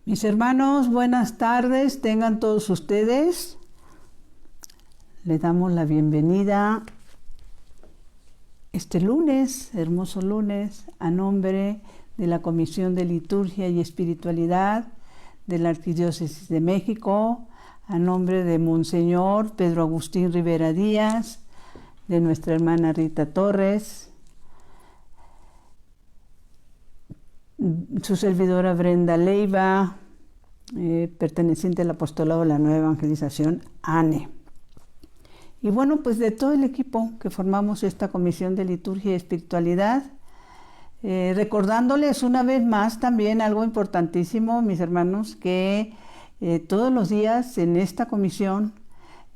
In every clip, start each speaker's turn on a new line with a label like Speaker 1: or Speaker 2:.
Speaker 1: Mis hermanos, buenas tardes, tengan todos ustedes. Les damos la bienvenida este lunes, hermoso lunes, a nombre de la Comisión de Liturgia y Espiritualidad de la Arquidiócesis de México, a nombre de Monseñor Pedro Agustín Rivera Díaz, de nuestra hermana Rita Torres, su servidora Brenda Leiva, perteneciente al apostolado de la Nueva Evangelización, ANE. Y bueno, pues de todo el equipo que formamos esta Comisión de Liturgia y Espiritualidad, recordándoles una vez más también algo importantísimo, mis hermanos, que todos los días en esta comisión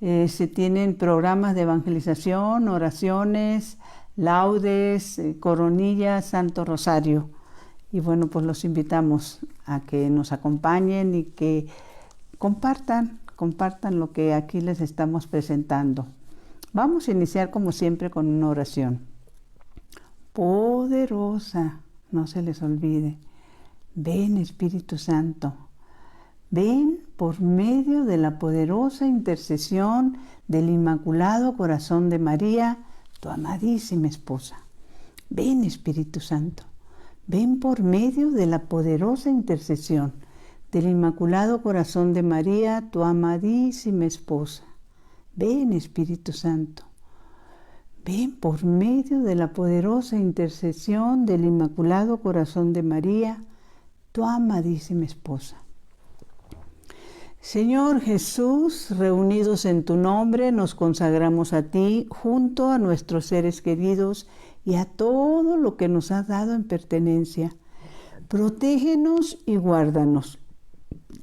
Speaker 1: se tienen programas de evangelización, oraciones, laudes, coronillas, Santo Rosario. Y bueno, pues los invitamos a que nos acompañen y que compartan lo que aquí les estamos presentando. Vamos a iniciar como siempre con una oración. Poderosa, no se les olvide. Ven, Espíritu Santo. Ven por medio de la poderosa intercesión del Inmaculado Corazón de María, tu amadísima esposa. Ven, Espíritu Santo. Ven por medio de la poderosa intercesión del Inmaculado Corazón de María, tu amadísima esposa. Ven, Espíritu Santo. Ven por medio de la poderosa intercesión del Inmaculado Corazón de María, tu amadísima esposa. Señor Jesús, reunidos en tu nombre, nos consagramos a ti junto a nuestros seres queridos y a todo lo que nos has dado en pertenencia. Protégenos y guárdanos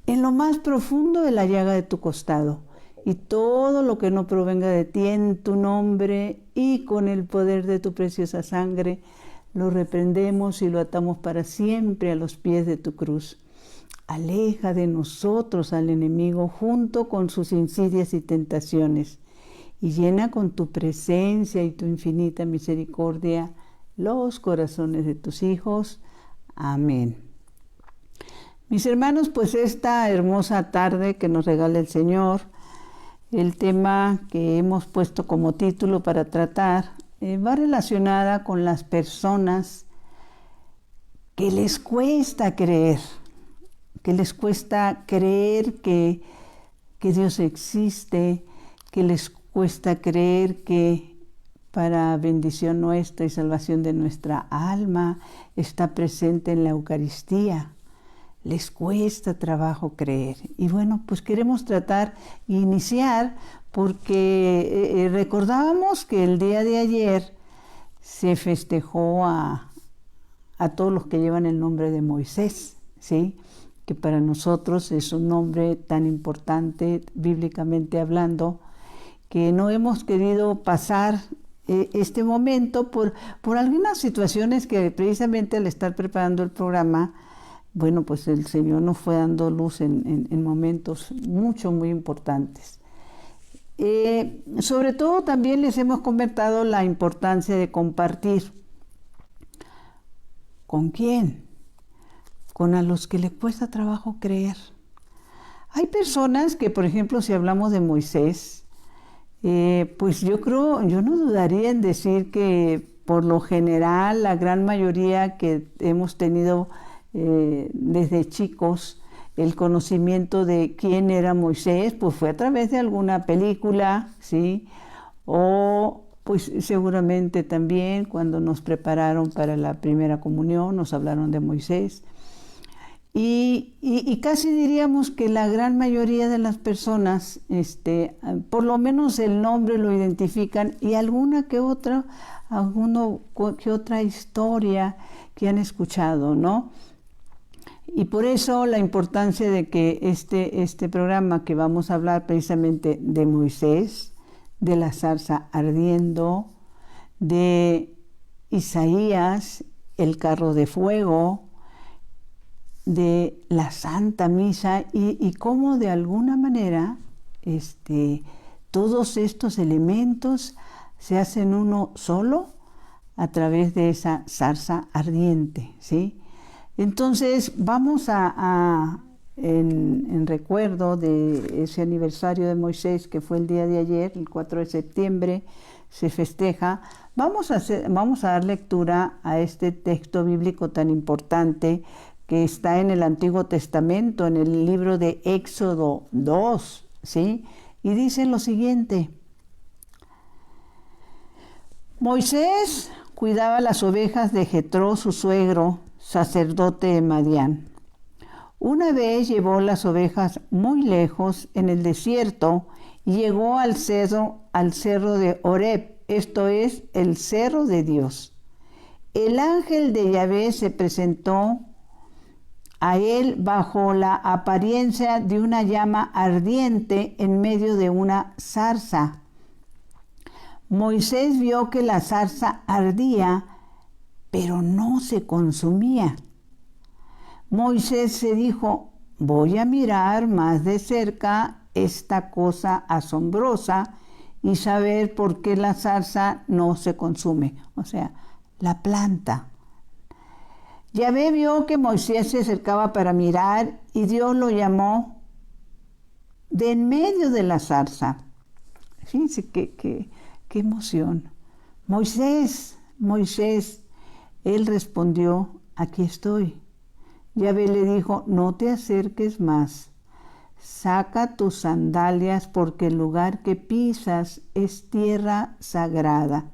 Speaker 1: en lo más profundo de la llaga de tu costado, y todo lo que no provenga de ti en tu nombre y con el poder de tu preciosa sangre, lo reprendemos y lo atamos para siempre a los pies de tu cruz. Aleja de nosotros al enemigo junto con sus insidias y tentaciones, y llena con tu presencia y tu infinita misericordia los corazones de tus hijos. Amén. Mis hermanos, pues esta hermosa tarde que nos regala el Señor, el tema que hemos puesto como título para tratar va relacionada con las personas que les cuesta creer, que Dios existe, que les cuesta creer que para bendición nuestra y salvación de nuestra alma está presente en la Eucaristía. Les cuesta trabajo creer. Y bueno, pues queremos tratar e iniciar porque recordábamos que el día de ayer se festejó a todos los que llevan el nombre de Moisés, ¿sí? Que para nosotros es un nombre tan importante, bíblicamente hablando, que no hemos querido pasar este momento por algunas situaciones que precisamente al estar preparando el programa, bueno, pues el Señor nos fue dando luz en momentos muy importantes. Sobre todo también les hemos comentado la importancia de compartir. ¿Con quién? Con a los que les cuesta trabajo creer. Hay personas que, por ejemplo, si hablamos de Moisés, pues yo no dudaría en decir que por lo general la gran mayoría que hemos tenido desde chicos el conocimiento de quién era Moisés, pues fue a través de alguna película, ¿sí? O pues seguramente también cuando nos prepararon para la primera comunión nos hablaron de Moisés. Y casi diríamos que la gran mayoría de las personas, por lo menos el nombre lo identifican y alguna que otra historia que han escuchado, ¿no? Y por eso la importancia de que este programa que vamos a hablar precisamente de Moisés, de la zarza ardiendo, de Isaías, el carro de fuego, de la Santa Misa y cómo de alguna manera todos estos elementos se hacen uno solo a través de esa zarza ardiente, ¿sí? Entonces vamos a en recuerdo de ese aniversario de Moisés, que fue el día de ayer, el 4 de septiembre, se festeja. Vamos a dar lectura a este texto bíblico tan importante que está en el Antiguo Testamento, en el libro de Éxodo 2, ¿sí? Y dice lo siguiente: Moisés cuidaba las ovejas de Jetro, su suegro, sacerdote de Madián. Una vez llevó las ovejas muy lejos en el desierto y llegó al cerro de Horeb, esto es, el cerro de Dios. El ángel de Yahvé se presentó a él bajo la apariencia de una llama ardiente en medio de una zarza. Moisés vio que la zarza ardía, pero no se consumía. Moisés se dijo: voy a mirar más de cerca esta cosa asombrosa y saber por qué la zarza no se consume, o sea, la planta. Yahvé vio que Moisés se acercaba para mirar y Dios lo llamó de en medio de la zarza. Fíjense qué emoción. Moisés, Moisés. Él respondió: aquí estoy. Yahvé le dijo: no te acerques más. Saca tus sandalias porque el lugar que pisas es tierra sagrada.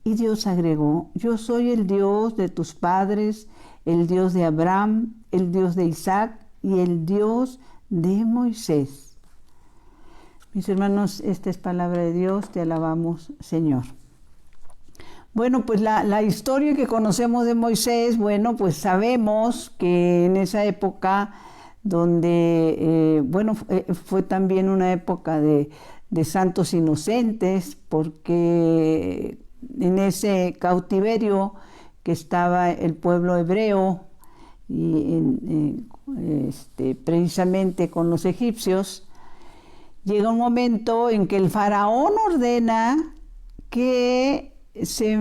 Speaker 1: Y Dios agregó: yo soy el Dios de tus padres, el Dios de Abraham, el Dios de Isaac y el Dios de Moisés. Mis hermanos, esta es palabra de Dios, te alabamos, Señor. Bueno, pues la historia que conocemos de Moisés, bueno, pues sabemos que en esa época donde, fue también una época de santos inocentes, porque en ese cautiverio que estaba el pueblo hebreo y precisamente con los egipcios, llega un momento en que el faraón ordena que se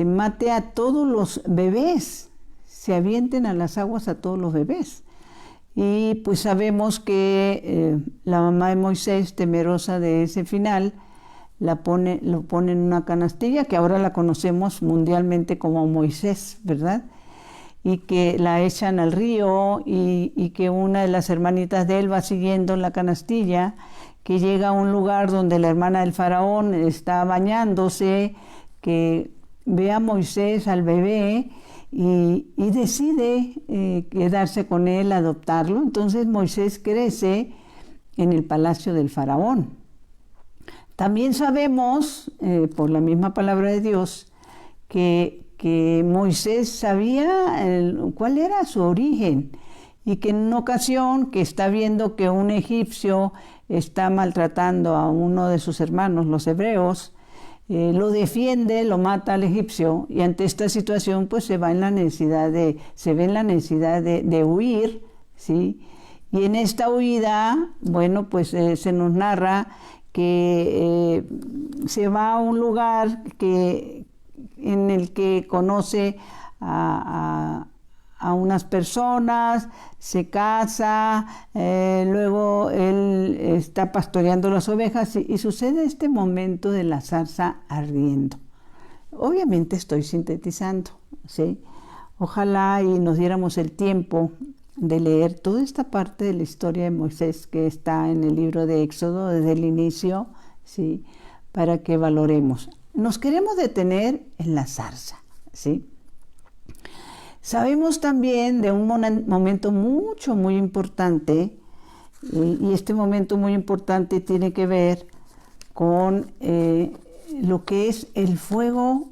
Speaker 1: mate a todos los bebés, se avienten a las aguas a todos los bebés. Y pues sabemos que la mamá de Moisés, temerosa de ese final, lo pone en una canastilla, que ahora la conocemos mundialmente como Moisés, ¿verdad? Y que la echan al río y que una de las hermanitas de él va siguiendo la canastilla, que llega a un lugar donde la hermana del faraón está bañándose, que ve a Moisés, al bebé, y decide quedarse con él, adoptarlo. Entonces Moisés crece en el palacio del faraón. También sabemos, por la misma palabra de Dios, que Moisés sabía cuál era su origen, y que en una ocasión que está viendo que un egipcio está maltratando a uno de sus hermanos, los hebreos, lo defiende, lo mata al egipcio, y ante esta situación pues se ve en la necesidad de huir, ¿sí? Y en esta huida, bueno, pues se nos narra que se va a un lugar en el que conoce a unas personas, se casa, luego él está pastoreando las ovejas y sucede este momento de la zarza ardiendo. Obviamente estoy sintetizando, ¿sí? Ojalá y nos diéramos el tiempo de leer toda esta parte de la historia de Moisés que está en el libro de Éxodo desde el inicio, ¿sí? Para que valoremos. Nos queremos detener en la zarza, ¿sí? Sabemos también de un momento muy importante, y este momento muy importante tiene que ver con lo que es el fuego.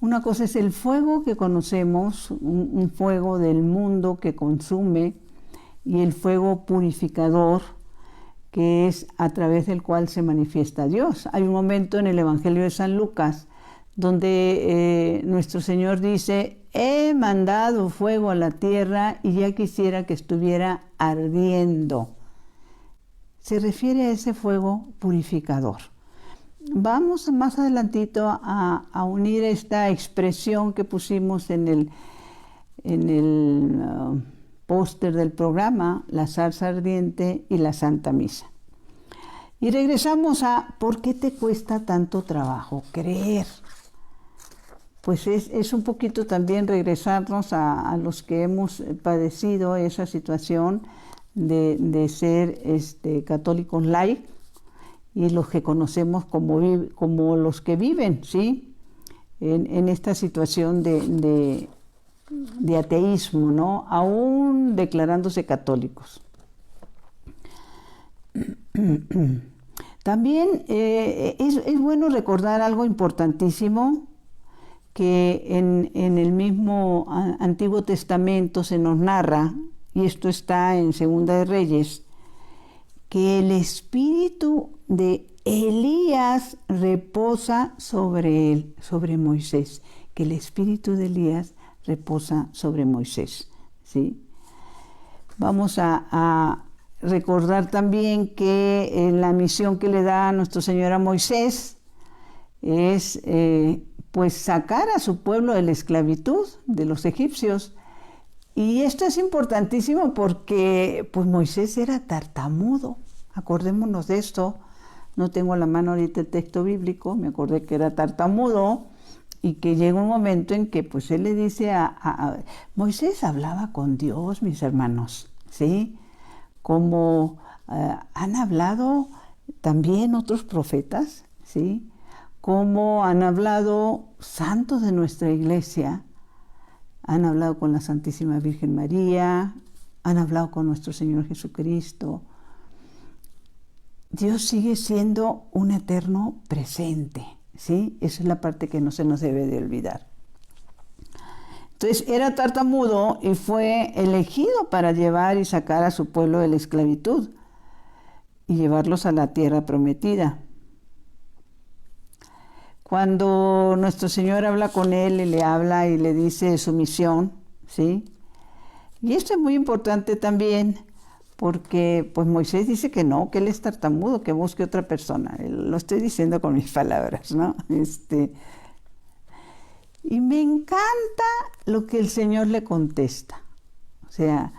Speaker 1: Una cosa es el fuego que conocemos, un fuego del mundo que consume, y el fuego purificador, que es a través del cual se manifiesta Dios. Hay un momento en el Evangelio de San Lucas donde nuestro Señor dice: he mandado fuego a la tierra y ya quisiera que estuviera ardiendo. Se refiere a ese fuego purificador. Vamos más adelantito a unir esta expresión que pusimos en en el póster del programa, la zarza ardiente y la Santa Misa. Y regresamos a ¿por qué te cuesta tanto trabajo creer? Pues es un poquito también regresarnos a los que hemos padecido esa situación de ser católicos laicos y los que conocemos como los que viven, ¿sí? En esta situación de ateísmo, ¿no? Aún declarándose católicos. También es bueno recordar algo importantísimo que en el mismo Antiguo Testamento se nos narra, y esto está en Segunda de Reyes, que el espíritu de Elías reposa sobre él, sobre Moisés, que el espíritu de Elías reposa sobre Moisés, ¿sí? Vamos a recordar también que la misión que le da nuestro Señor a Moisés es pues sacar a su pueblo de la esclavitud de los egipcios. Y esto es importantísimo porque pues Moisés era tartamudo. Acordémonos de esto. No tengo a la mano ahorita el texto bíblico, me acordé que era tartamudo y que llega un momento en que pues él le dice Moisés hablaba con Dios, mis hermanos, ¿sí? Como han hablado también otros profetas, ¿sí? Como han hablado santos de nuestra iglesia, han hablado con la Santísima Virgen María, han hablado con nuestro Señor Jesucristo. Dios sigue siendo un eterno presente, ¿sí? Esa es la parte que no se nos debe de olvidar. Entonces era tartamudo y fue elegido para llevar y sacar a su pueblo de la esclavitud y llevarlos a la tierra prometida. Cuando nuestro Señor habla con él y le habla y le dice su misión, ¿sí? Y esto es muy importante también porque pues Moisés dice que no, que él es tartamudo, que busque otra persona. Lo estoy diciendo con mis palabras, ¿no? Y me encanta lo que el Señor le contesta. O sea,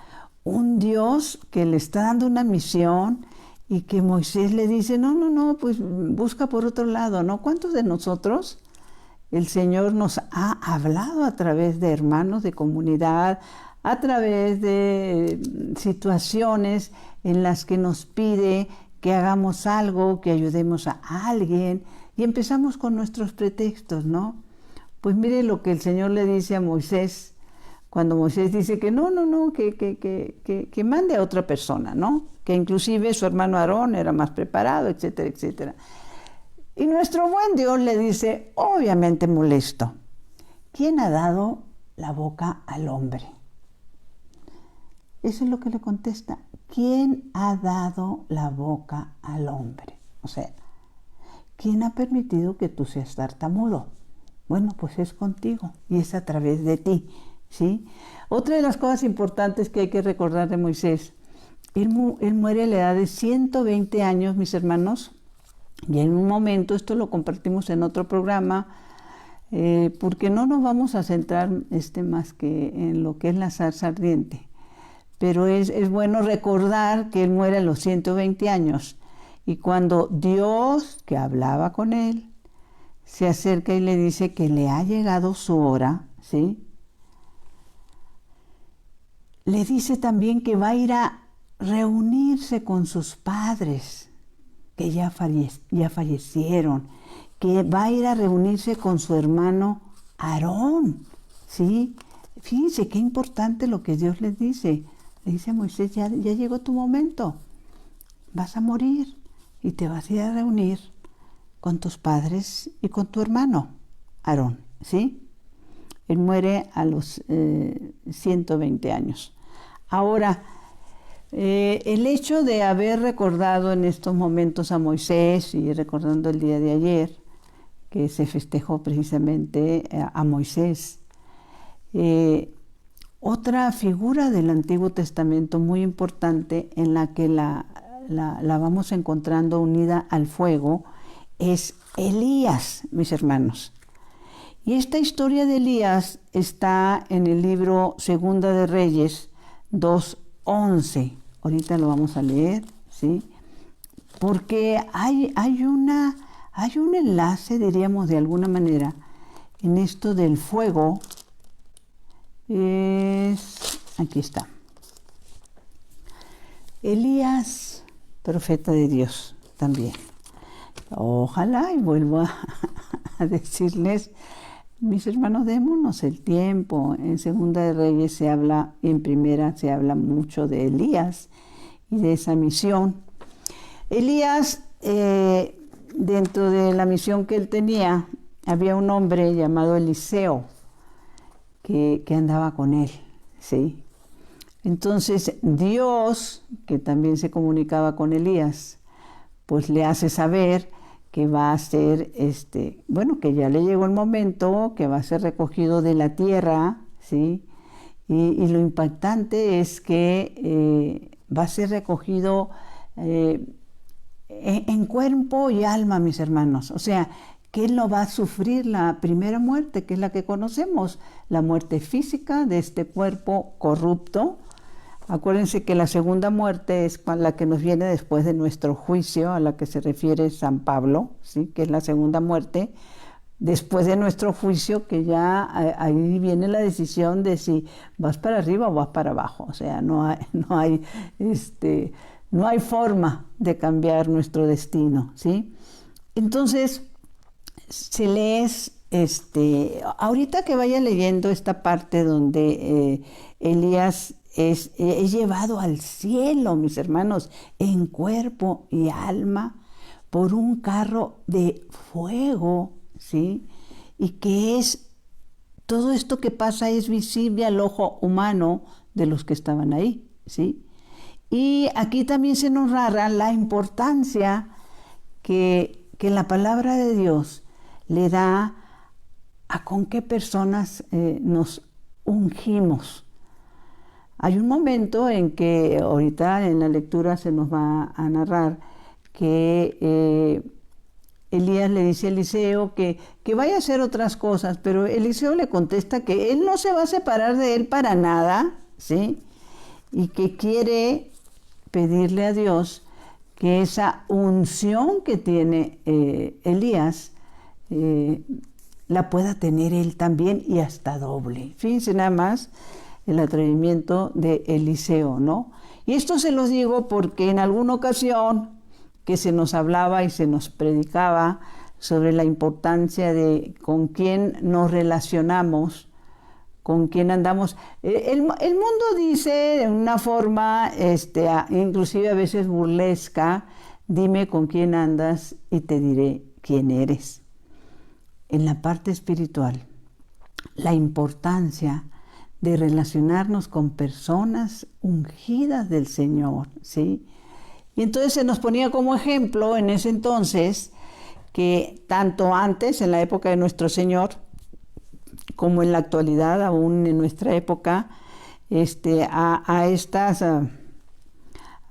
Speaker 1: un Dios que le está dando una misión y que Moisés le dice, no, pues busca por otro lado, ¿no? ¿Cuántos de nosotros el Señor nos ha hablado a través de hermanos de comunidad, a través de situaciones en las que nos pide que hagamos algo, que ayudemos a alguien, y empezamos con nuestros pretextos, ¿no? Pues mire lo que el Señor le dice a Moisés, cuando Moisés dice que que mande a otra persona, ¿no? Que inclusive su hermano Aarón era más preparado, etcétera, etcétera. Y nuestro buen Dios le dice, obviamente molesto, ¿quién ha dado la boca al hombre? Eso es lo que le contesta. ¿Quién ha dado la boca al hombre? O sea, ¿quién ha permitido que tú seas tartamudo? Bueno, pues es contigo y es a través de ti, ¿sí? Otra de las cosas importantes que hay que recordar de Moisés, él muere a la edad de 120 años, mis hermanos, y en un momento, esto lo compartimos en otro programa, porque no nos vamos a centrar más que en lo que es la zarza ardiente. Pero es bueno recordar que él muere a los 120 años. Y cuando Dios, que hablaba con él, se acerca y le dice que le ha llegado su hora, ¿sí? Le dice también que va a ir a reunirse con sus padres, que ya fallecieron, que va a ir a reunirse con su hermano Aarón, ¿sí? Fíjense qué importante lo que Dios les dice. Le dice a Moisés, ya llegó tu momento, vas a morir y te vas a ir a reunir con tus padres y con tu hermano Aarón, ¿sí? Él muere a los 120 años. Ahora, el hecho de haber recordado en estos momentos a Moisés y recordando el día de ayer, que se festejó precisamente a Moisés, otra figura del Antiguo Testamento muy importante en la que la vamos encontrando unida al fuego es Elías, mis hermanos. Y esta historia de Elías está en el libro Segunda de Reyes 2:11. Ahorita lo vamos a leer, ¿sí? Porque hay un enlace, diríamos de alguna manera, en esto del fuego. Aquí está. Elías, profeta de Dios también. Ojalá, y vuelvo a decirles, mis hermanos, démonos el tiempo. En Segunda de Reyes se habla, y en Primera se habla mucho de Elías y de esa misión. Elías, dentro de la misión que él tenía, había un hombre llamado Eliseo que andaba con él, ¿sí? Entonces Dios, que también se comunicaba con Elías, pues le hace saber que va a ser, que ya le llegó el momento, que va a ser recogido de la tierra, ¿sí? Y lo impactante es que va a ser recogido en cuerpo y alma, mis hermanos. O sea, que él no va a sufrir la primera muerte, que es la que conocemos, la muerte física de este cuerpo corrupto. Acuérdense que la segunda muerte es la que nos viene después de nuestro juicio, a la que se refiere San Pablo, ¿sí? Que es la segunda muerte, después de nuestro juicio, que ya ahí viene la decisión de si vas para arriba o vas para abajo. O sea, no hay forma de cambiar nuestro destino, ¿sí? Entonces, si lees, ahorita que vaya leyendo esta parte donde Elías es llevado al cielo, mis hermanos, en cuerpo y alma, por un carro de fuego, ¿sí? Y que todo esto que pasa es visible al ojo humano de los que estaban ahí, ¿sí? Y aquí también se nos narra la importancia que la palabra de Dios le da a con qué personas nos ungimos. Hay un momento en que ahorita en la lectura se nos va a narrar que Elías le dice a Eliseo que vaya a hacer otras cosas, pero Eliseo le contesta que él no se va a separar de él para nada, ¿sí? Y que quiere pedirle a Dios que esa unción que tiene Elías la pueda tener él también y hasta doble. Fíjense nada más el atrevimiento de Eliseo, ¿no? Y esto se los digo porque en alguna ocasión que se nos hablaba y se nos predicaba sobre la importancia de con quién nos relacionamos, con quién andamos. El mundo dice de una forma, inclusive a veces burlesca, dime con quién andas y te diré quién eres. En la parte espiritual, la importancia de relacionarnos con personas ungidas del Señor, ¿sí? Y entonces se nos ponía como ejemplo en ese entonces que tanto antes, en la época de nuestro Señor, como en la actualidad, aún en nuestra época, a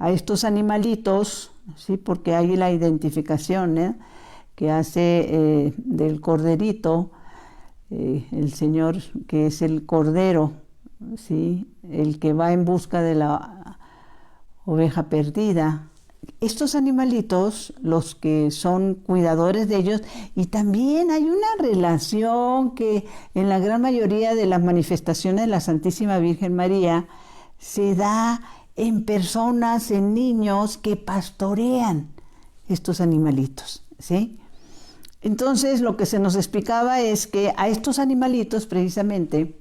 Speaker 1: estos animalitos, ¿sí? Porque hay la identificación que hace del corderito, el Señor que es el cordero, ¿sí? El que va en busca de la oveja perdida. Estos animalitos, los que son cuidadores de ellos, y también hay una relación que en la gran mayoría de las manifestaciones de la Santísima Virgen María se da en personas, en niños que pastorean estos animalitos, ¿sí? Entonces lo que se nos explicaba es que a estos animalitos precisamente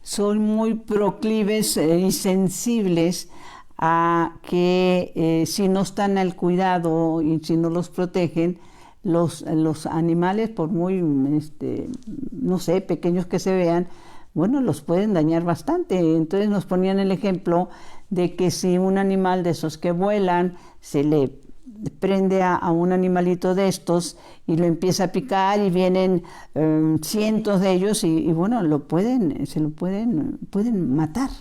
Speaker 1: son muy proclives y sensibles a que si no están al cuidado y si no los protegen, los animales, por muy, pequeños que se vean, bueno, los pueden dañar bastante. Entonces nos ponían el ejemplo de que si un animal de esos que vuelan se le prende a un animalito de estos y lo empieza a picar y vienen cientos de ellos y bueno, pueden matar.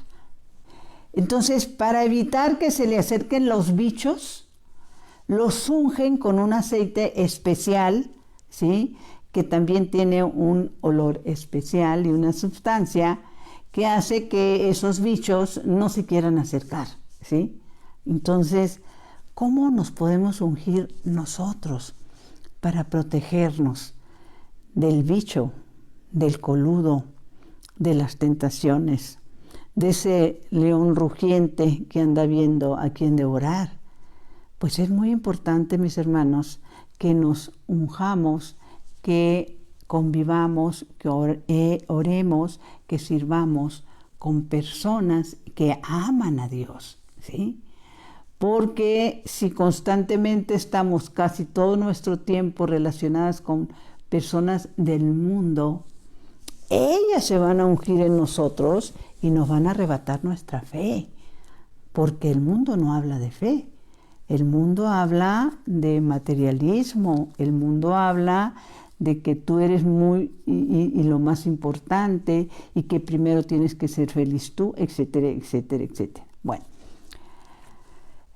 Speaker 1: Entonces, para evitar que se le acerquen los bichos, los ungen con un aceite especial, ¿sí? que también tiene un olor especial y una sustancia que hace que esos bichos no se quieran acercar, ¿sí? Entonces, ¿cómo nos podemos ungir nosotros para protegernos del bicho, del coludo, de las tentaciones, de ese león rugiente que anda viendo a quién devorar? Pues es muy importante, mis hermanos, que nos unjamos, que convivamos, que oremos, que sirvamos con personas que aman a Dios, ¿sí? Porque si constantemente estamos casi todo nuestro tiempo relacionadas con personas del mundo, ellas se van a ungir en nosotros y nos van a arrebatar nuestra fe, porque el mundo no habla de fe. El mundo habla de materialismo, el mundo habla de que tú eres y lo más importante y que primero tienes que ser feliz tú, etcétera, etcétera, etcétera. Bueno,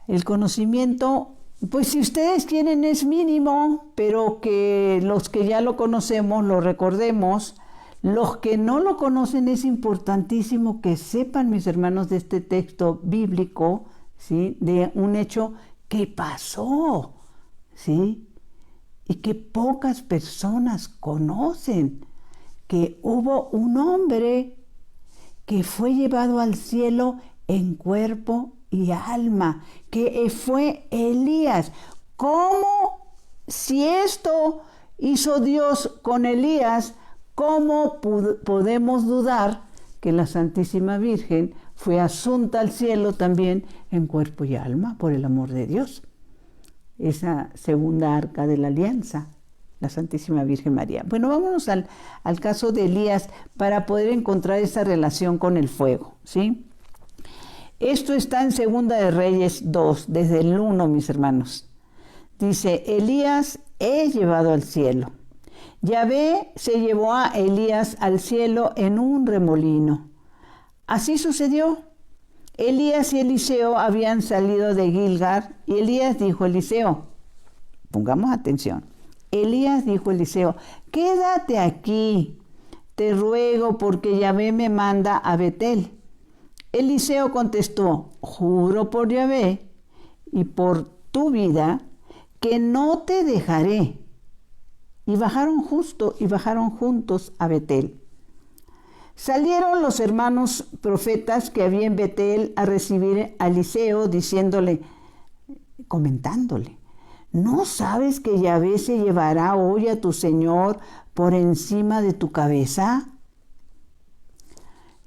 Speaker 1: el conocimiento, pues si ustedes quieren es mínimo, pero que los que ya lo conocemos lo recordemos. Los que no lo conocen es importantísimo que sepan, mis hermanos, de este texto bíblico, ¿sí? De un hecho que pasó, ¿sí? Y que pocas personas conocen, que hubo un hombre que fue llevado al cielo en cuerpo y alma, que fue Elías. ¿Cómo, si esto hizo Dios con Elías, cómo podemos dudar que la Santísima Virgen fue asunta al cielo también en cuerpo y alma por el amor de Dios? Esa segunda arca de la alianza, la Santísima Virgen María. Bueno, vámonos al caso de Elías para poder encontrar esa relación con el fuego, ¿sí? Esto está en Segunda de Reyes 2, desde el 1, mis hermanos. Dice, Elías es llevado al cielo. Yahvé se llevó a Elías al cielo en un remolino. Así sucedió. Elías y Eliseo habían salido de Gilgal y Elías dijo a Eliseo, pongamos atención, Elías dijo a Eliseo, quédate aquí, te ruego porque Yahvé me manda a Betel. Eliseo contestó, juro por Yahvé y por tu vida que no te dejaré. Y bajaron juntos a Betel. Salieron los hermanos profetas que había en Betel a recibir a Eliseo, comentándole, ¿no sabes que Yahvé se llevará hoy a tu Señor por encima de tu cabeza?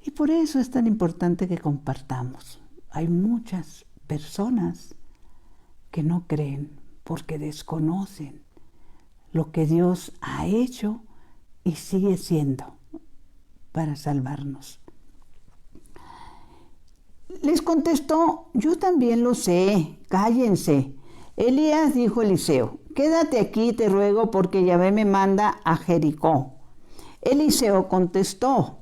Speaker 1: Y por eso es tan importante que compartamos. Hay muchas personas que no creen porque desconocen lo que Dios ha hecho y sigue siendo para salvarnos. Les contestó, yo también lo sé, cállense. Elías dijo a Eliseo, quédate aquí, te ruego, porque Yahvé me manda a Jericó. Eliseo contestó,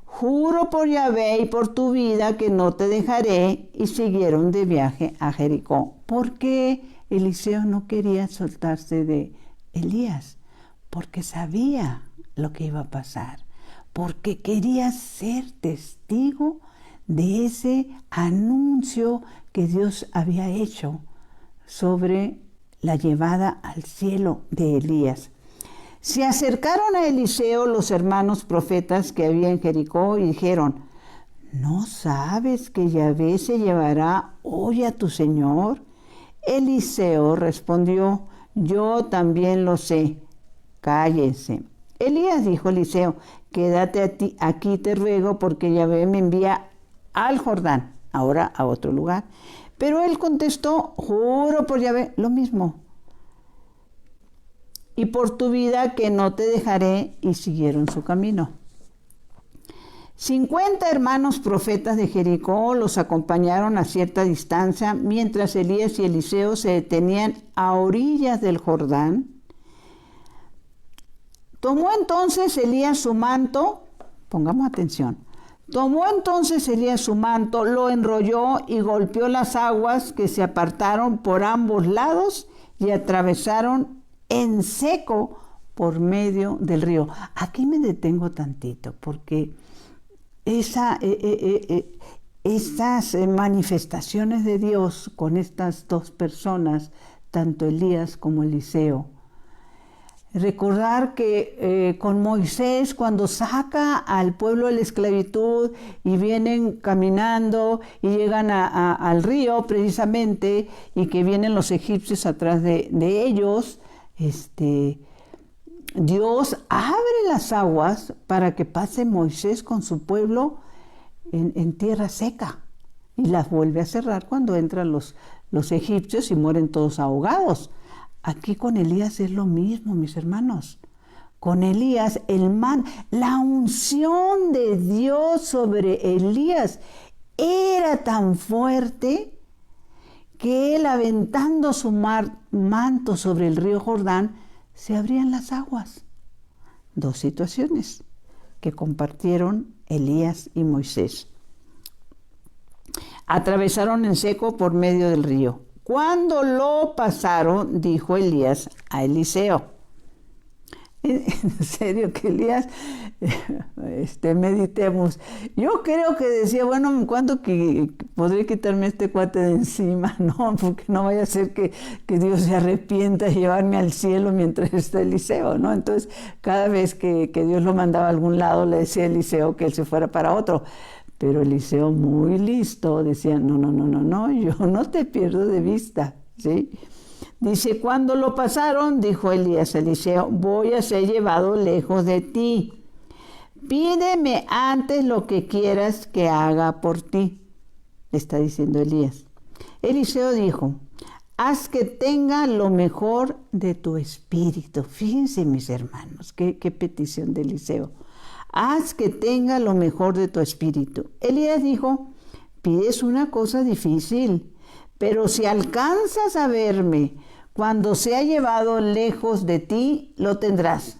Speaker 1: juro por Yahvé y por tu vida que no te dejaré, y siguieron de viaje a Jericó. ¿Por qué Eliseo no quería soltarse de Elías? Porque sabía lo que iba a pasar, porque quería ser testigo de ese anuncio que Dios había hecho sobre la llevada al cielo de Elías. Se acercaron a Eliseo los hermanos profetas que había en Jericó y dijeron, ¿no sabes que Yahvé se llevará hoy a tu Señor? Eliseo respondió, yo también lo sé, cállense. Elías dijo a Eliseo, quédate aquí, te ruego, porque Yahvé me envía al Jordán, ahora a otro lugar. Pero él contestó, juro por Yahvé, lo mismo, y por tu vida que no te dejaré, y siguieron su camino. 50 hermanos profetas de Jericó los acompañaron a cierta distancia, mientras Elías y Eliseo se detenían a orillas del Jordán. Tomó entonces Elías su manto, pongamos atención, lo enrolló y golpeó las aguas que se apartaron por ambos lados y atravesaron en seco por medio del río. Aquí me detengo tantito, porque estas manifestaciones de Dios con estas dos personas, tanto Elías como Eliseo. Recordar que con Moisés, cuando saca al pueblo de la esclavitud y vienen caminando y llegan al río precisamente, y que vienen los egipcios atrás de ellos, Dios abre las aguas para que pase Moisés con su pueblo en tierra seca, y las vuelve a cerrar cuando entran los egipcios y mueren todos ahogados. Aquí con Elías es lo mismo, mis hermanos. Con Elías, la unción de Dios sobre Elías era tan fuerte que él, aventando su manto sobre el río Jordán, se abrían las aguas. Dos situaciones que compartieron Elías y Moisés. Atravesaron en seco por medio del río. Cuando lo pasaron, dijo Elías a Eliseo. En serio que Elías, meditemos. Yo creo que decía, bueno, ¿cuándo podré quitarme este cuate de encima? No, porque no vaya a ser que Dios se arrepienta y llevarme al cielo mientras está Eliseo, ¿no? Entonces, cada vez que Dios lo mandaba a algún lado, le decía a Eliseo que él se fuera para otro. Pero Eliseo, muy listo, decía, no, yo no te pierdo de vista, ¿sí? Dice, cuando lo pasaron, dijo Elías a Eliseo, voy a ser llevado lejos de ti. Pídeme antes lo que quieras que haga por ti, le está diciendo Elías. Eliseo dijo, haz que tenga lo mejor de tu espíritu. Fíjense, mis hermanos, qué petición de Eliseo. Haz que tenga lo mejor de tu espíritu. Elías dijo, pides una cosa difícil, pero si alcanzas a verme cuando sea llevado lejos de ti, lo tendrás.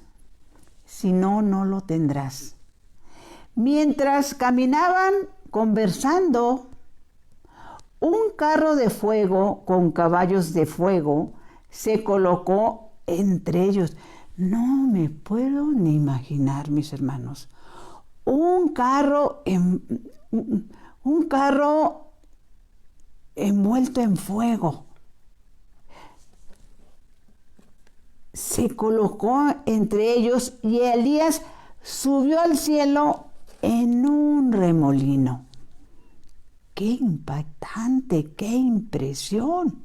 Speaker 1: Si no, no lo tendrás. Mientras caminaban conversando, un carro de fuego con caballos de fuego se colocó entre ellos. No me puedo ni imaginar, mis hermanos, un carro envuelto en fuego. Se colocó entre ellos y Elías subió al cielo en un remolino. ¡Qué impactante, qué impresión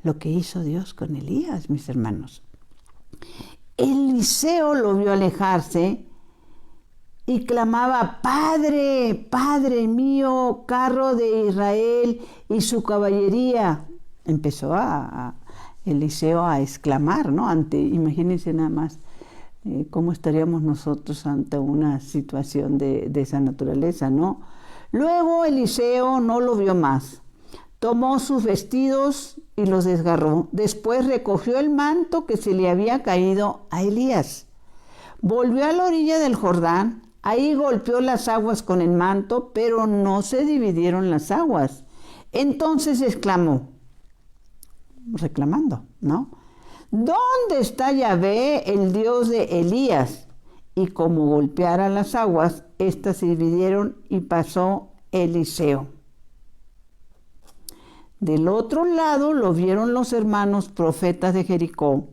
Speaker 1: lo que hizo Dios con Elías, mis hermanos! Eliseo lo vio alejarse y clamaba, Padre, Padre mío, carro de Israel y su caballería. Empezó Eliseo a exclamar, ¿no? Imagínense nada más cómo estaríamos nosotros ante una situación de esa naturaleza, ¿no? Luego Eliseo no lo vio más. Tomó sus vestidos y los desgarró. Después recogió el manto que se le había caído a Elías. Volvió a la orilla del Jordán. Ahí golpeó las aguas con el manto, pero no se dividieron las aguas. Entonces exclamó, reclamando, ¿no? ¿Dónde está Yahvé, el Dios de Elías? Y como golpeara las aguas, éstas se dividieron y pasó Eliseo. Del otro lado lo vieron los hermanos profetas de Jericó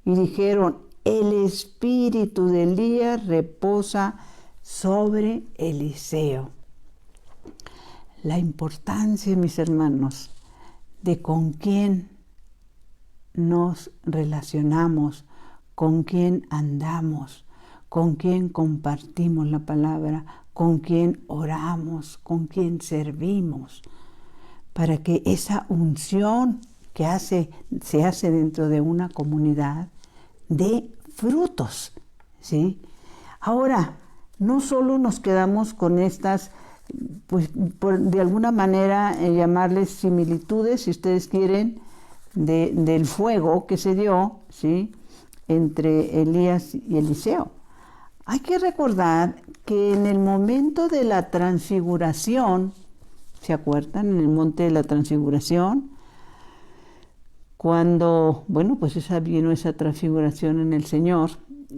Speaker 1: y dijeron, el espíritu de Elías reposa sobre Eliseo. La importancia, mis hermanos, de con quién nos relacionamos, con quién andamos, con quién compartimos la palabra, con quién oramos, con quién servimos, para que esa unción que se hace dentro de una comunidad dé frutos, ¿sí? Ahora, no solo nos quedamos con estas, pues de alguna manera llamarles similitudes, si ustedes quieren, del fuego que se dio, ¿sí?, entre Elías y Eliseo. Hay que recordar que en el momento de la transfiguración, ¿se acuerdan? En el monte de la transfiguración, cuando, bueno, pues vino esa transfiguración en el Señor,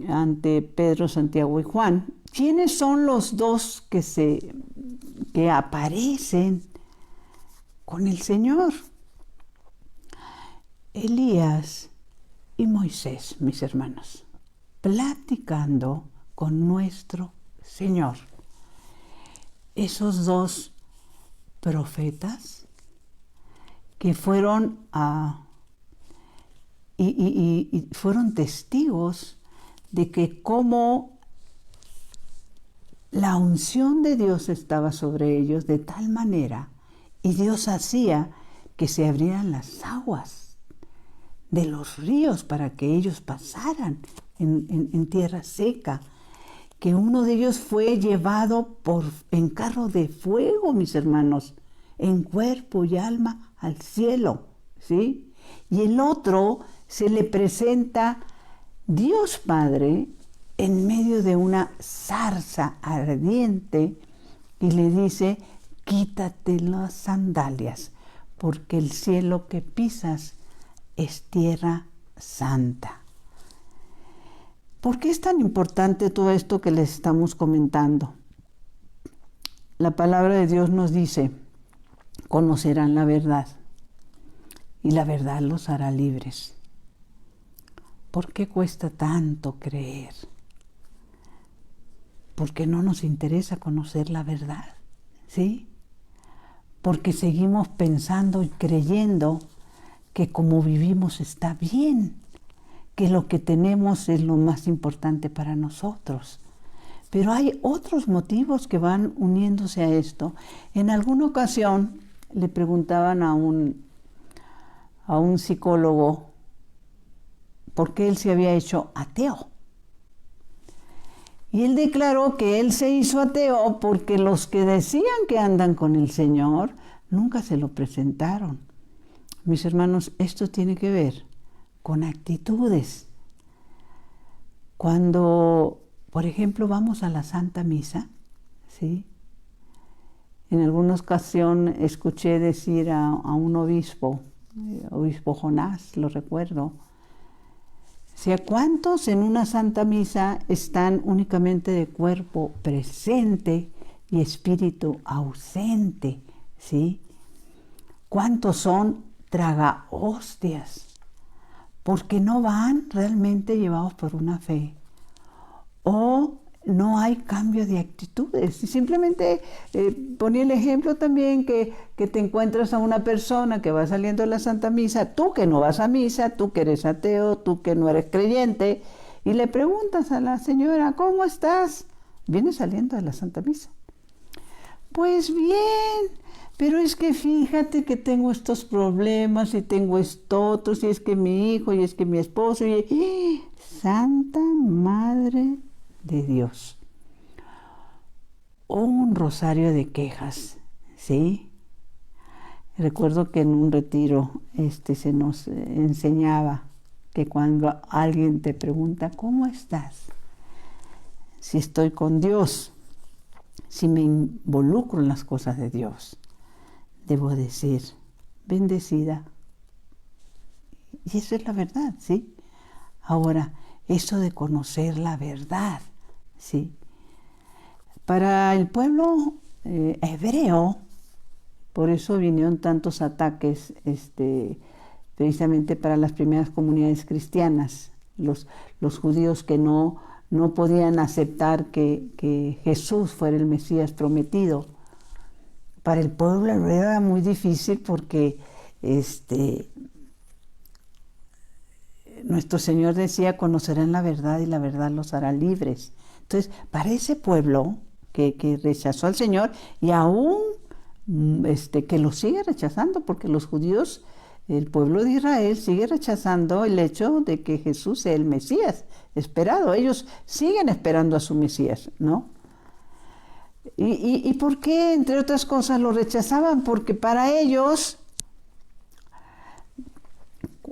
Speaker 1: ante Pedro, Santiago y Juan. ¿Quiénes son los dos que aparecen con el Señor? Elías y Moisés, mis hermanos, platicando con nuestro Señor. Esos dos profetas que fueron y fueron testigos de que cómo la unción de Dios estaba sobre ellos de tal manera, y Dios hacía que se abrieran las aguas de los ríos para que ellos pasaran en tierra seca, que uno de ellos fue llevado en carro de fuego, mis hermanos, en cuerpo y alma al cielo, ¿sí? Y el otro se le presenta Dios Padre en medio de una zarza ardiente y le dice: quítate las sandalias, porque el cielo que pisas es tierra santa. ¿Por qué es tan importante todo esto que les estamos comentando? La palabra de Dios nos dice: conocerán la verdad y la verdad los hará libres. ¿Por qué cuesta tanto creer? Porque no nos interesa conocer la verdad, ¿sí? Porque seguimos pensando y creyendo que como vivimos está bien, que lo que tenemos es lo más importante para nosotros. Pero hay otros motivos que van uniéndose a esto. En alguna ocasión le preguntaban a un psicólogo por qué él se había hecho ateo. Y él declaró que él se hizo ateo porque los que decían que andan con el Señor nunca se lo presentaron. Mis hermanos, esto tiene que ver con actitudes. Cuando, por ejemplo, vamos a la Santa Misa, ¿sí? En alguna ocasión escuché decir a un obispo Jonás, lo recuerdo, ¿sí? ¿A cuántos en una Santa Misa están únicamente de cuerpo presente y espíritu ausente? ¿Sí? ¿Cuántos son traga hostias? Porque no van realmente llevados por una fe, o no hay cambio de actitudes. Y simplemente ponía el ejemplo también que te encuentras a una persona que va saliendo de la Santa Misa, tú que no vas a misa, tú que eres ateo, tú que no eres creyente, y le preguntas a la señora: ¿cómo estás? Viene saliendo de la Santa Misa. Pues bien, pero es que fíjate que tengo estos problemas y tengo esto otro, y es que mi hijo, y es que mi esposo, y Santa Madre de Dios. Un rosario de quejas, ¿sí? Recuerdo que en un retiro se nos enseñaba que cuando alguien te pregunta: ¿cómo estás? Si estoy con Dios, si me involucro en las cosas de Dios, debo decir: bendecida. Y eso es la verdad, ¿sí? Ahora, eso de conocer la verdad, ¿sí? Para el pueblo hebreo, por eso vinieron tantos ataques precisamente para las primeras comunidades cristianas, los judíos que no podían aceptar que Jesús fuera el Mesías prometido. Para el pueblo hebreo era muy difícil porque nuestro Señor decía: conocerán la verdad y la verdad los hará libres. Entonces, para ese pueblo que rechazó al Señor, y aún que lo sigue rechazando, porque los judíos, el pueblo de Israel, sigue rechazando el hecho de que Jesús sea el Mesías esperado. Ellos siguen esperando a su Mesías, ¿no? ¿Y por qué, entre otras cosas, lo rechazaban? Porque para ellos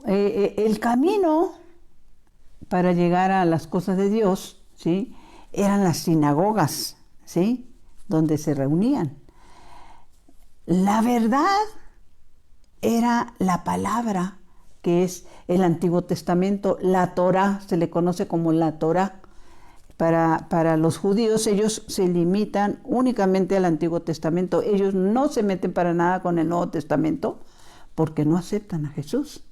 Speaker 1: el camino para llegar a las cosas de Dios, ¿sí?, eran las sinagogas, ¿sí?, donde se reunían. La verdad era la palabra que es el Antiguo Testamento. La Torá, se le conoce como la Torá. Para los judíos, ellos se limitan únicamente al Antiguo Testamento. Ellos no se meten para nada con el Nuevo Testamento porque no aceptan a Jesús.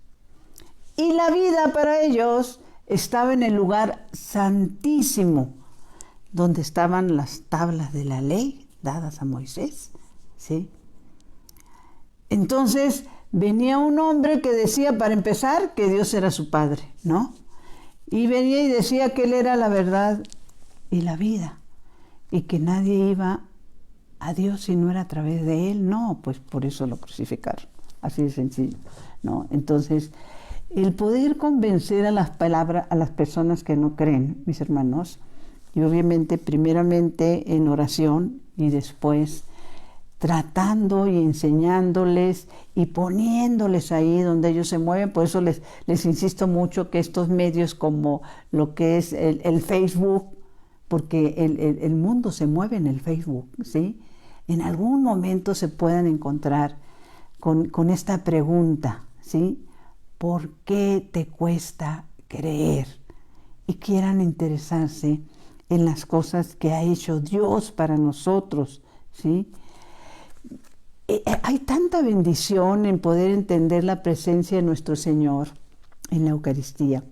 Speaker 1: Y la vida para ellos estaba en el lugar santísimo, donde estaban las tablas de la ley dadas a Moisés, ¿sí? Entonces venía un hombre que decía, para empezar, que Dios era su padre, ¿no? Y venía y decía que Él era la verdad y la vida, y que nadie iba a Dios si no era a través de Él. No, pues por eso lo crucificaron, así de sencillo, ¿no? Entonces, el poder convencer a las personas que no creen, mis hermanos, y obviamente primeramente en oración y después tratando y enseñándoles y poniéndoles ahí donde ellos se mueven. Por eso les insisto mucho que estos medios como lo que es el Facebook, porque el mundo se mueve en el Facebook, ¿sí? En algún momento se puedan encontrar con esta pregunta, ¿sí? ¿Por qué te cuesta creer? Y quieran interesarse en las cosas que ha hecho Dios para nosotros, ¿sí? Hay tanta bendición en poder entender la presencia de nuestro Señor en la Eucaristía.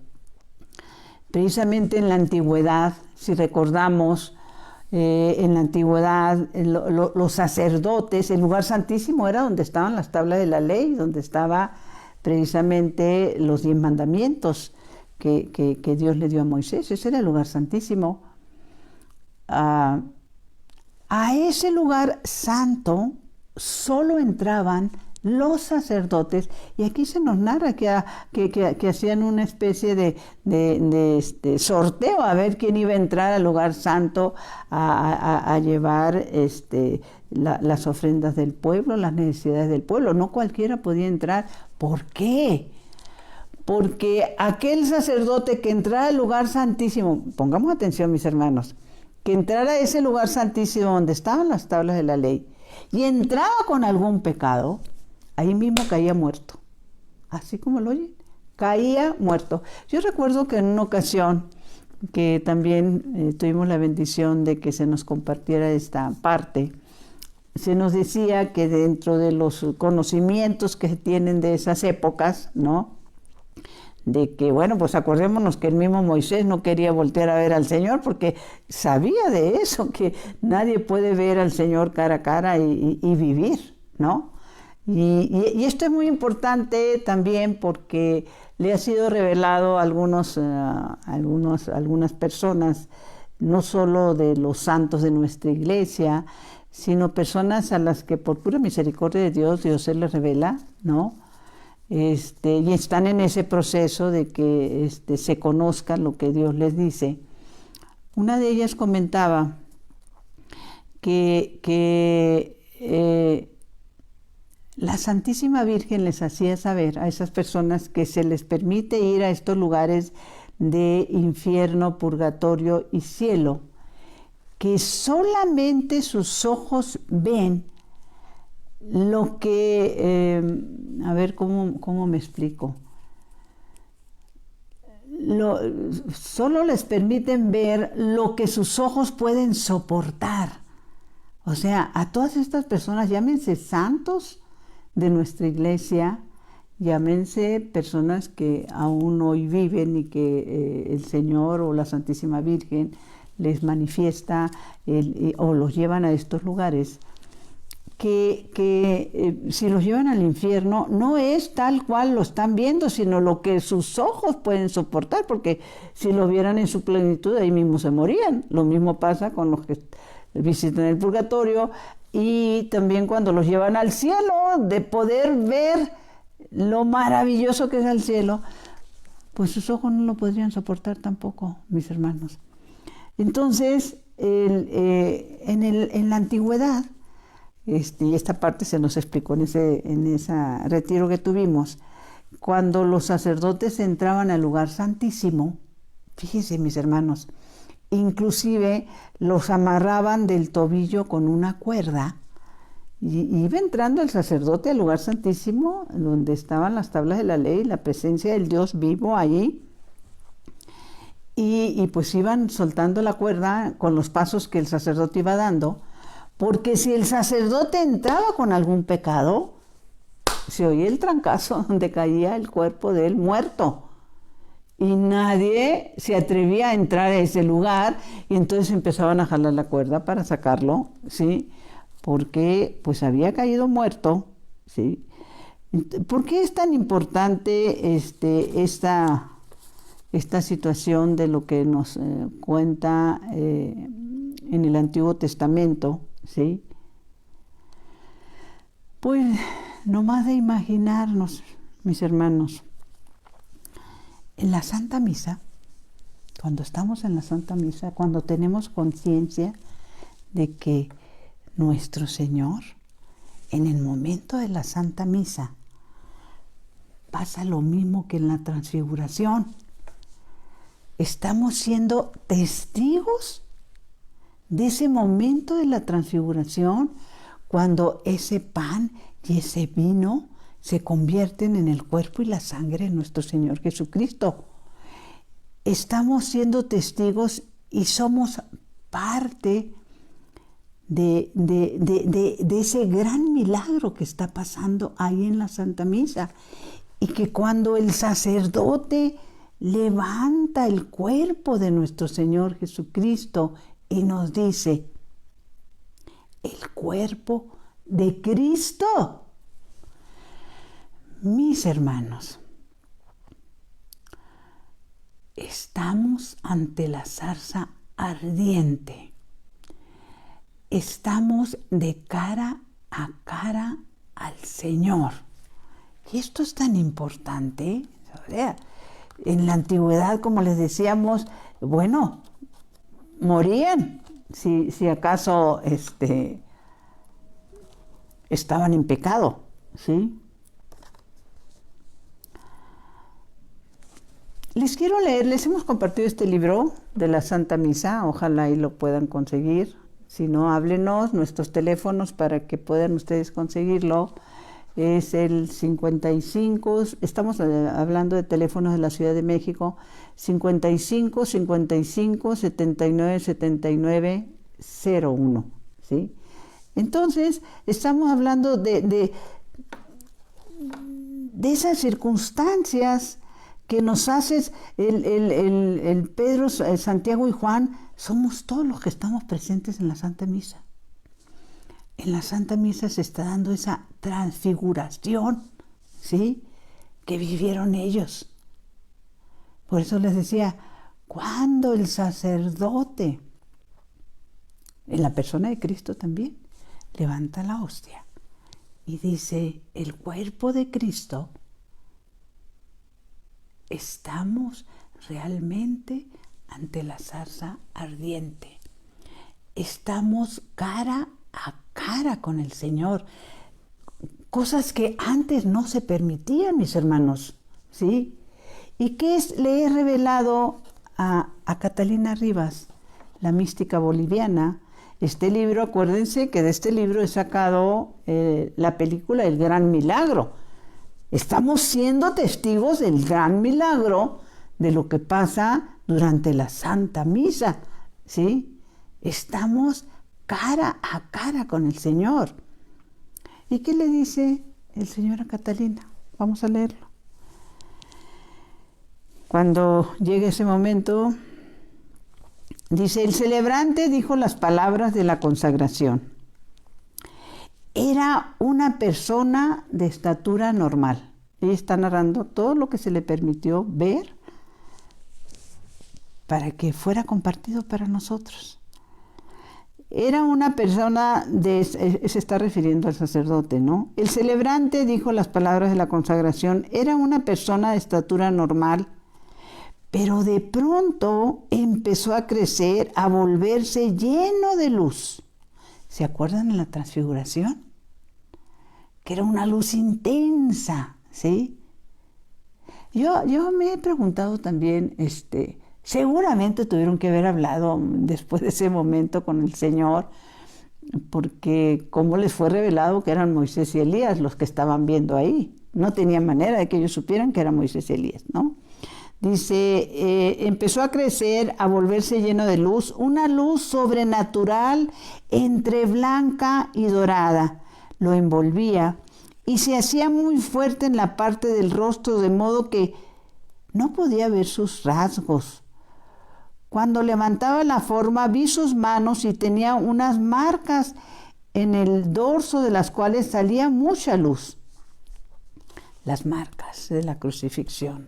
Speaker 1: Precisamente en la antigüedad, si recordamos, en la antigüedad los sacerdotes, el lugar santísimo era donde estaban las tablas de la ley, donde estaba precisamente los 10 mandamientos que Dios le dio a Moisés. Ese era el lugar santísimo. A ese lugar santo solo entraban los sacerdotes, y aquí se nos narra que hacían una especie de sorteo a ver quién iba a entrar al lugar santo a llevar las ofrendas del pueblo, las necesidades del pueblo. No cualquiera podía entrar. ¿Por qué? Porque aquel sacerdote que entrara al lugar santísimo, pongamos atención, mis hermanos, que entrara a ese lugar santísimo donde estaban las tablas de la ley y entraba con algún pecado, ahí mismo caía muerto. Así como lo oyen, caía muerto. Yo recuerdo que en una ocasión que también tuvimos la bendición de que se nos compartiera esta parte, se nos decía que dentro de los conocimientos que tienen de esas épocas, ¿no? De que, bueno, pues acordémonos que el mismo Moisés no quería voltear a ver al Señor porque sabía de eso, que nadie puede ver al Señor cara a cara y vivir, ¿no? Y esto es muy importante también porque le ha sido revelado a algunas personas, no solo de los santos de nuestra iglesia, sino personas a las que por pura misericordia de Dios se les revela, ¿no? Y están en ese proceso de que se conozca lo que Dios les dice. Una de ellas comentaba que la Santísima Virgen les hacía saber a esas personas que se les permite ir a estos lugares de infierno, purgatorio y cielo, que solamente sus ojos ven lo que, a ver cómo me explico, solo les permiten ver lo que sus ojos pueden soportar. O sea, a todas estas personas, llámense santos de nuestra iglesia, llámense personas que aún hoy viven y que el Señor o la Santísima Virgen les manifiesta o los llevan a estos lugares, que si los llevan al infierno no es tal cual lo están viendo, sino lo que sus ojos pueden soportar, porque si lo vieran en su plenitud ahí mismo se morían. Lo mismo pasa con los que visitan el purgatorio, y también cuando los llevan al cielo, de poder ver lo maravilloso que es el cielo, pues sus ojos no lo podrían soportar tampoco, mis hermanos. Entonces, en la antigüedad, y esta parte se nos explicó en ese retiro que tuvimos, cuando los sacerdotes entraban al lugar santísimo, fíjense, mis hermanos, inclusive los amarraban del tobillo con una cuerda Y iba entrando el sacerdote al lugar santísimo, donde estaban las tablas de la ley, la presencia del Dios vivo ahí. Y pues iban soltando la cuerda con los pasos que el sacerdote iba dando, porque si el sacerdote entraba con algún pecado, se oía el trancazo donde caía el cuerpo de él muerto. Y nadie se atrevía a entrar a ese lugar, y entonces empezaban a jalar la cuerda para sacarlo, ¿sí? Porque pues había caído muerto, ¿sí? ¿Por qué es tan importante esta situación de lo que nos cuenta en el Antiguo Testamento, ¿sí? Pues nomás de imaginarnos, mis hermanos, en la Santa Misa, cuando estamos en la Santa Misa, cuando tenemos conciencia de que nuestro Señor, en el momento de la Santa Misa, pasa lo mismo que en la Transfiguración. Estamos siendo testigos de ese momento de la Transfiguración, cuando ese pan y ese vino se convierten en el cuerpo y la sangre de nuestro Señor Jesucristo. Estamos siendo testigos y somos parte de ese gran milagro que está pasando ahí en la Santa Misa. Y que cuando el sacerdote levanta el cuerpo de nuestro Señor Jesucristo y nos dice, el cuerpo de Cristo. Mis hermanos, estamos ante la zarza ardiente. Estamos de cara a cara al Señor. Y esto es tan importante. En la antigüedad, como les decíamos, bueno, morían si acaso estaban en pecado, ¿sí? Les hemos compartido este libro de la Santa Misa, ojalá y lo puedan conseguir. Si no, háblenos, nuestros teléfonos para que puedan ustedes conseguirlo. Es el 55, estamos hablando de teléfonos de la Ciudad de México, 55 55 79 79 01, ¿sí? Entonces, estamos hablando de esas circunstancias que nos hace el Pedro, Santiago y Juan, somos todos los que estamos presentes en la Santa Misa. En la Santa Misa se está dando esa transfiguración, ¿sí?, que vivieron ellos. Por eso les decía, cuando el sacerdote, en la persona de Cristo también, levanta la hostia y dice, el cuerpo de Cristo, estamos realmente ante la zarza ardiente. Estamos cara a cara con el Señor. Cosas que antes no se permitían, mis hermanos, ¿sí? ¿Y qué le he revelado a Catalina Rivas, la mística boliviana? Este libro, acuérdense que de este libro he sacado la película El Gran Milagro. Estamos siendo testigos del gran milagro de lo que pasa durante la Santa Misa, ¿sí? Estamos cara a cara con el Señor. ¿Y qué le dice el Señor a Catalina? Vamos a leerlo. Cuando llegue ese momento, dice, el celebrante dijo las palabras de la consagración. Era una persona de estatura normal. Ella está narrando todo lo que se le permitió ver para que fuera compartido para nosotros. Era una persona se está refiriendo al sacerdote, ¿no? El celebrante dijo las palabras de la consagración, era una persona de estatura normal, pero de pronto empezó a crecer, a volverse lleno de luz. ¿Se acuerdan en la Transfiguración? Que era una luz intensa, ¿sí? Yo me he preguntado también, seguramente tuvieron que haber hablado después de ese momento con el Señor, porque cómo les fue revelado que eran Moisés y Elías los que estaban viendo ahí. No tenían manera de que ellos supieran que eran Moisés y Elías, ¿no? Dice, empezó a crecer, a volverse lleno de luz, una luz sobrenatural entre blanca y dorada. Lo envolvía y se hacía muy fuerte en la parte del rostro, de modo que no podía ver sus rasgos. Cuando levantaba la forma, vi sus manos y tenía unas marcas en el dorso de las cuales salía mucha luz. Las marcas de la crucifixión.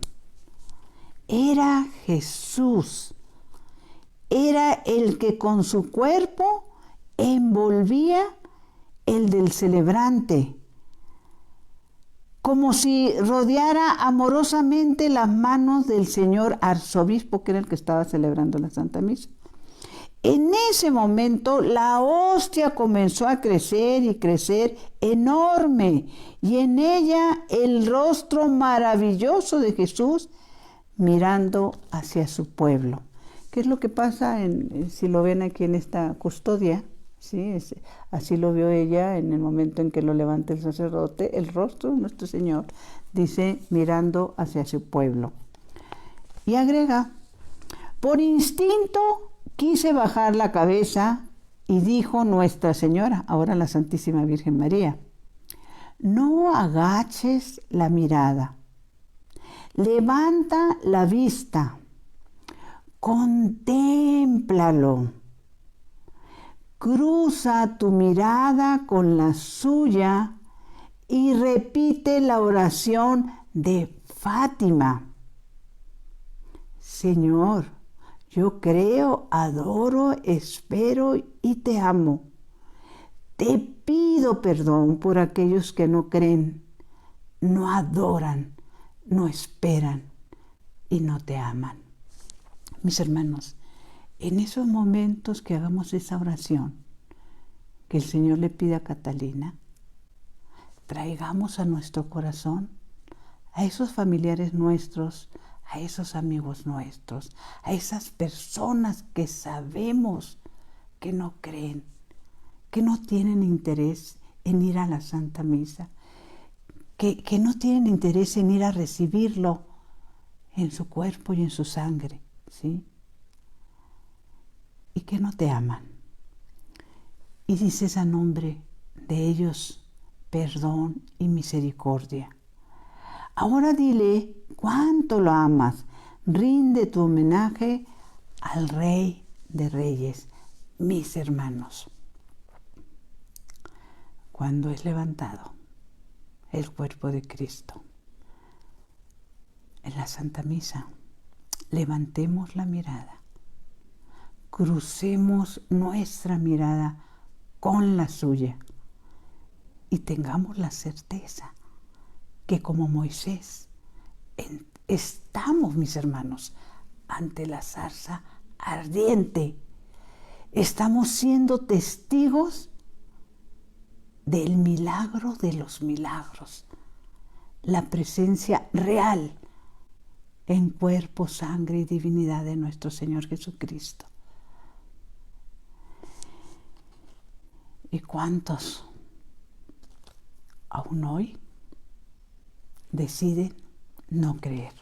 Speaker 1: Era Jesús. Era el que con su cuerpo envolvía el del celebrante, como si rodeara amorosamente las manos del señor arzobispo, que era el que estaba celebrando la Santa Misa. En ese momento la hostia comenzó a crecer y crecer enorme, y en ella el rostro maravilloso de Jesús mirando hacia su pueblo. ¿Qué es lo que pasa si lo ven aquí en esta custodia? ¿Sí? Así lo vio ella en el momento en que lo levanta el sacerdote, el rostro de nuestro Señor, dice, mirando hacia su pueblo. Y agrega, por instinto quise bajar la cabeza y dijo Nuestra Señora, ahora la Santísima Virgen María, no agaches la mirada, levanta la vista, contémplalo, cruza tu mirada con la suya y repite la oración de Fátima. Señor, yo creo, adoro, espero y te amo. Te pido perdón por aquellos que no creen, no adoran, no esperan y no te aman. Mis hermanos, en esos momentos que hagamos esa oración, que el Señor le pide a Catalina, traigamos a nuestro corazón a esos familiares nuestros, a esos amigos nuestros, a esas personas que sabemos que no creen, que no tienen interés en ir a la Santa Misa, que no tienen interés en ir a recibirlo en su cuerpo y en su sangre, ¿sí? Y que no te aman. Y dices a nombre de ellos perdón y misericordia. Ahora dile cuánto lo amas. Rinde tu homenaje al Rey de Reyes, mis hermanos. Cuando es levantado el cuerpo de Cristo en la Santa Misa, levantemos la mirada, crucemos nuestra mirada con la suya y tengamos la certeza que como Moisés estamos, mis hermanos, ante la zarza ardiente. Estamos siendo testigos del milagro de los milagros, la presencia real en cuerpo, sangre y divinidad de nuestro Señor Jesucristo. ¿Y cuántos aún hoy deciden no creer?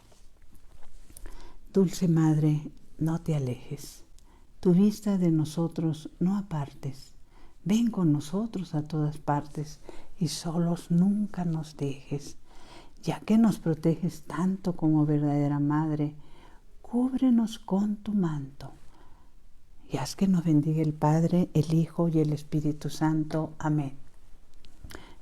Speaker 1: Dulce Madre, no te alejes, tu vista de nosotros no apartes, ven con nosotros a todas partes y solos nunca nos dejes. Ya que nos proteges tanto como verdadera Madre, cúbrenos con tu manto y haz que nos bendiga el Padre, el Hijo y el Espíritu Santo. Amén.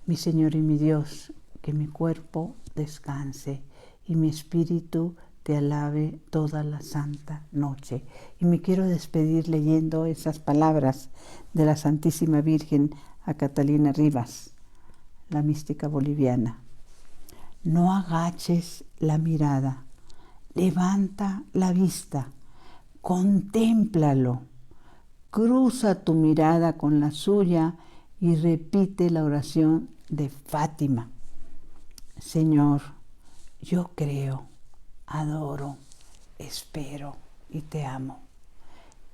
Speaker 1: Mi Señor y mi Dios, que mi cuerpo descanse y mi espíritu te alabe toda la santa noche. Y me quiero despedir leyendo esas palabras de la Santísima Virgen a Catalina Rivas, la mística boliviana. No agaches la mirada, levanta la vista, contémplalo, cruza tu mirada con la suya y repite la oración de Fátima. Señor, yo creo, adoro, espero y te amo.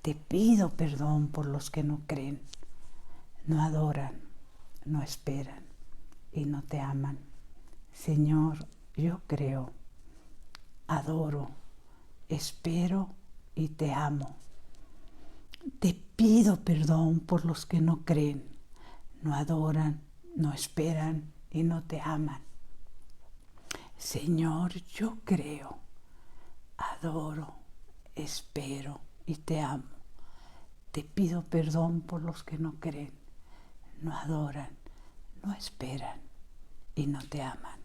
Speaker 1: Te pido perdón por los que no creen, no adoran, no esperan y no te aman. Señor, yo creo, adoro, espero y te amo. Te pido perdón por los que no creen, no adoran, no esperan y no te aman. Señor, yo creo, adoro, espero y te amo. Te pido perdón por los que no creen, no adoran, no esperan y no te aman.